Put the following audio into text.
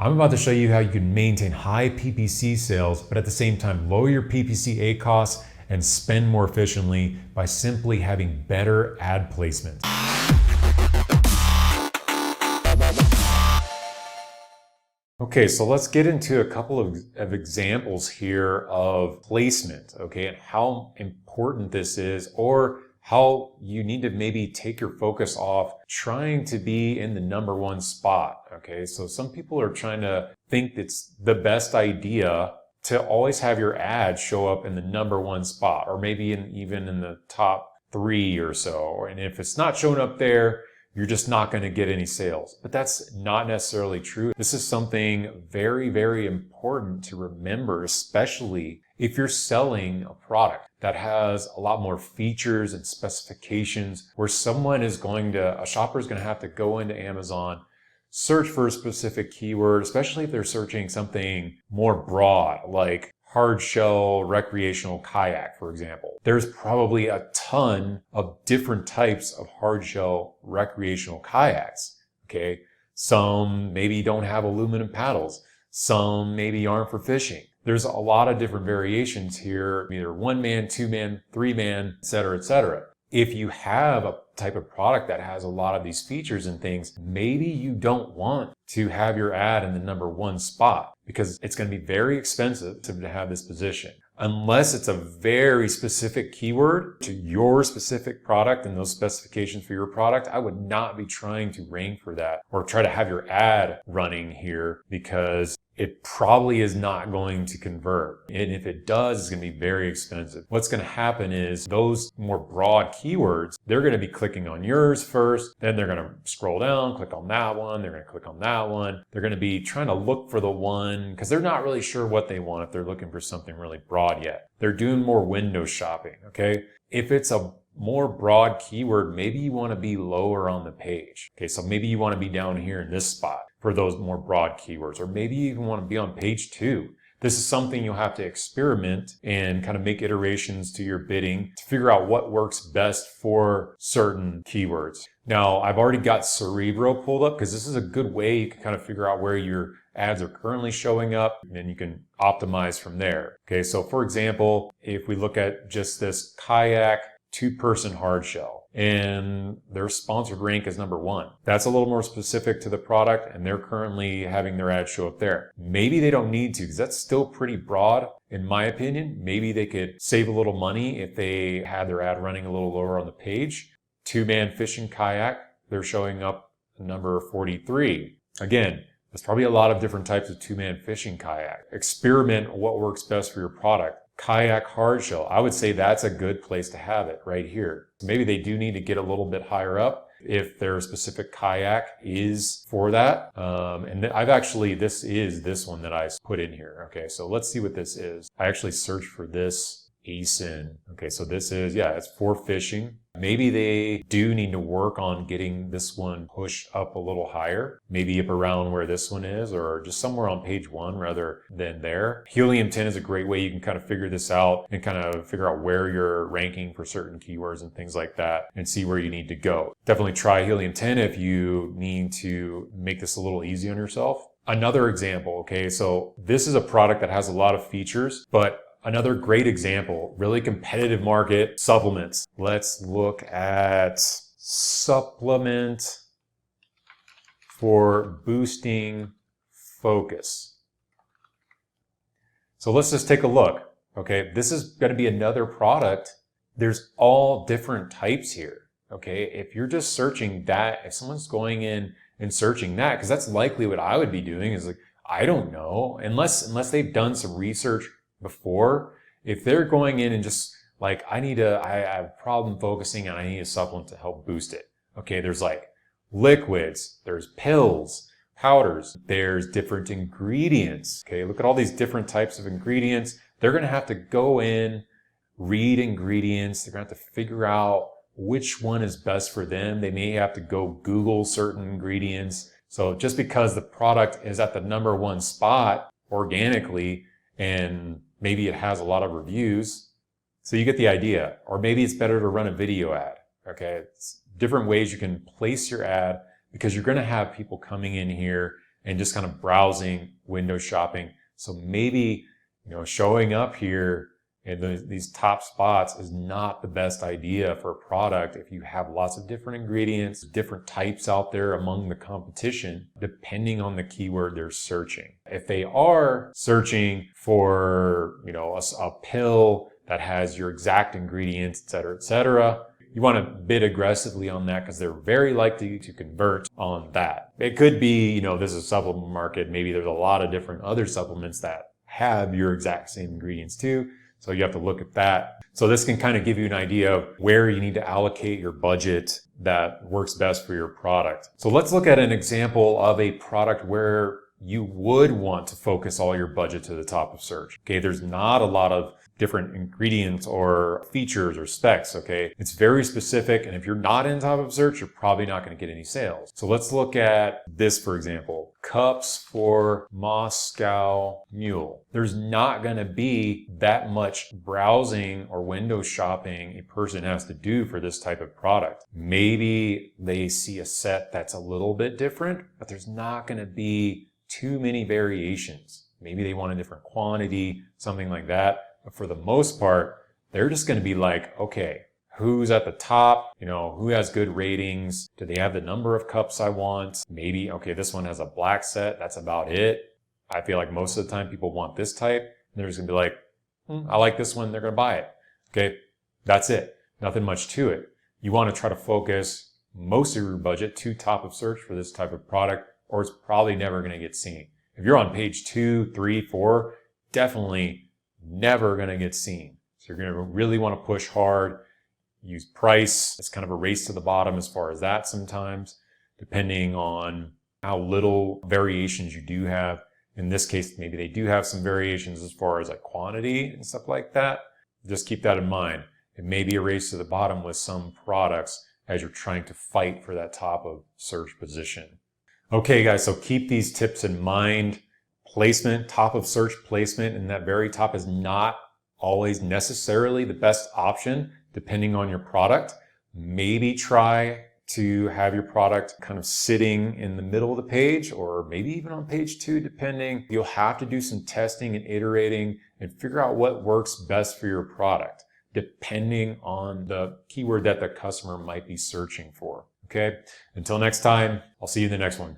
I'm about to show you how you can maintain high PPC sales, but at the same time lower your PPC ACoS and spend more efficiently by simply having better ad placement. Okay, so let's get into a couple of examples here of placement, okay, and how important this is, or how you need to maybe take your focus off trying to be in the #1 spot, okay? So some people are trying to think it's the best idea to always have your ad show up in the #1 spot, or maybe even in the top 3 or so. And if it's not showing up there, you're just not going to get any sales. But that's not necessarily true. This is something very, very important to remember, especially if you're selling a product that has a lot more features and specifications, where a shopper is going to have to go into Amazon, search for a specific keyword, especially if they're searching something more broad, like hard shell recreational kayak, for example. There's probably a ton of different types of hard shell recreational kayaks, okay? Some maybe don't have aluminum paddles. Some maybe aren't for fishing. There's a lot of different variations here, either 1-man, 2-man, 3-man, et cetera, et cetera. If you have a type of product that has a lot of these features and things, maybe you don't want to have your ad in the #1 spot, because it's going to be very expensive to have this position. Unless it's a very specific keyword to your specific product and those specifications for your product, I would not be trying to rank for that or try to have your ad running here, because it probably is not going to convert. And if it does, it's going to be very expensive. What's going to happen is those more broad keywords, they're going to be clicking on yours first, then they're going to scroll down, click on that one, they're going to click on that one. They're going to be trying to look for the one, because they're not really sure what they want if they're looking for something really broad yet. They're doing more window shopping, okay? If it's a more broad keyword, maybe you want to be lower on the page. Okay, so maybe you want to be down here in this spot for those more broad keywords, or maybe you even want to be on page 2. This is something you'll have to experiment and kind of make iterations to your bidding to figure out what works best for certain keywords. Now, I've already got Cerebro pulled up because this is a good way you can kind of figure out where your ads are currently showing up, and then you can optimize from there. Okay, so for example, if we look at just this kayak 2-person hard shell, and their sponsored rank is #1. That's a little more specific to the product, and they're currently having their ad show up there. Maybe they don't need to, because that's still pretty broad, in my opinion. Maybe they could save a little money if they had their ad running a little lower on the page. 2-man fishing kayak, they're showing up number 43. Again, there's probably a lot of different types of 2-man fishing kayak. Experiment what works best for your product. Kayak hard shell, I would say that's a good place to have it right here. Maybe they do need to get a little bit higher up if their specific kayak is for that. And this is this one that I put in here. Okay, so let's see what this is. I actually searched for this ACoS. Okay, so this is, it's for fishing. Maybe they do need to work on getting this one pushed up a little higher, maybe up around where this one is, or just somewhere on page 1 rather than there. Helium 10 is a great way you can kind of figure this out and kind of figure out where you're ranking for certain keywords and things like that, and see where you need to go. Definitely try Helium 10 if you need to make this a little easy on yourself. Another example, okay, so this is a product that has a lot of features, but another great example, really competitive market, supplements. Let's look at supplement for boosting focus. So let's just take a look. Okay, this is going to be another product. There's all different types here. Okay, if you're just searching that, if someone's going in and searching that, because that's likely what I would be doing, is like, I don't know, unless they've done some research before. If they're going in and just like, I have a problem focusing and I need a supplement to help boost it. Okay, there's like liquids, there's pills, powders, there's different ingredients. Okay, look at all these different types of ingredients. They're going to have to go in, read ingredients. They're going to have to figure out which one is best for them. They may have to go Google certain ingredients. So just because the product is at the #1 spot organically, and maybe it has a lot of reviews, so you get the idea. Or maybe it's better to run a video ad. Okay, it's different ways you can place your ad, because you're going to have people coming in here and just kind of browsing, window shopping. So maybe, showing up here in these top spots is not the best idea for a product if you have lots of different ingredients, different types out there among the competition, depending on the keyword they're searching. If they are searching for, a pill that has your exact ingredients, et cetera, you want to bid aggressively on that because they're very likely to convert on that. It could be, this is a supplement market. Maybe there's a lot of different other supplements that have your exact same ingredients too. So you have to look at that. So this can kind of give you an idea of where you need to allocate your budget that works best for your product. So let's look at an example of a product where you would want to focus all your budget to the top of search. Okay, there's not a lot of different ingredients or features or specs, okay? It's very specific, and if you're not in top of search, you're probably not going to get any sales. So let's look at this, for example. Cups for Moscow Mule. There's not going to be that much browsing or window shopping a person has to do for this type of product. Maybe they see a set that's a little bit different, but there's not going to be too many variations. Maybe they want a different quantity, something like that. But for the most part, they're just going to be like, okay, who's at the top? Who has good ratings? Do they have the number of cups I want? Maybe, okay, this one has a black set. That's about it. I feel like most of the time people want this type. And they're just going to be like, I like this one. They're going to buy it. Okay, that's it. Nothing much to it. You want to try to focus most of your budget to top of search for this type of product, or it's probably never going to get seen. If you're on page 2, 3, 4, definitely never going to get seen. So you're going to really want to push hard, use price. It's kind of a race to the bottom as far as that sometimes, depending on how little variations you do have. In this case, maybe they do have some variations as far as like quantity and stuff like that. Just keep that in mind. It may be a race to the bottom with some products as you're trying to fight for that top of search position. Okay, guys, so keep these tips in mind. Placement, top of search placement, and that very top is not always necessarily the best option depending on your product. Maybe try to have your product kind of sitting in the middle of the page, or maybe even on page 2, depending. You'll have to do some testing and iterating and figure out what works best for your product, depending on the keyword that the customer might be searching for. Okay, until next time, I'll see you in the next one.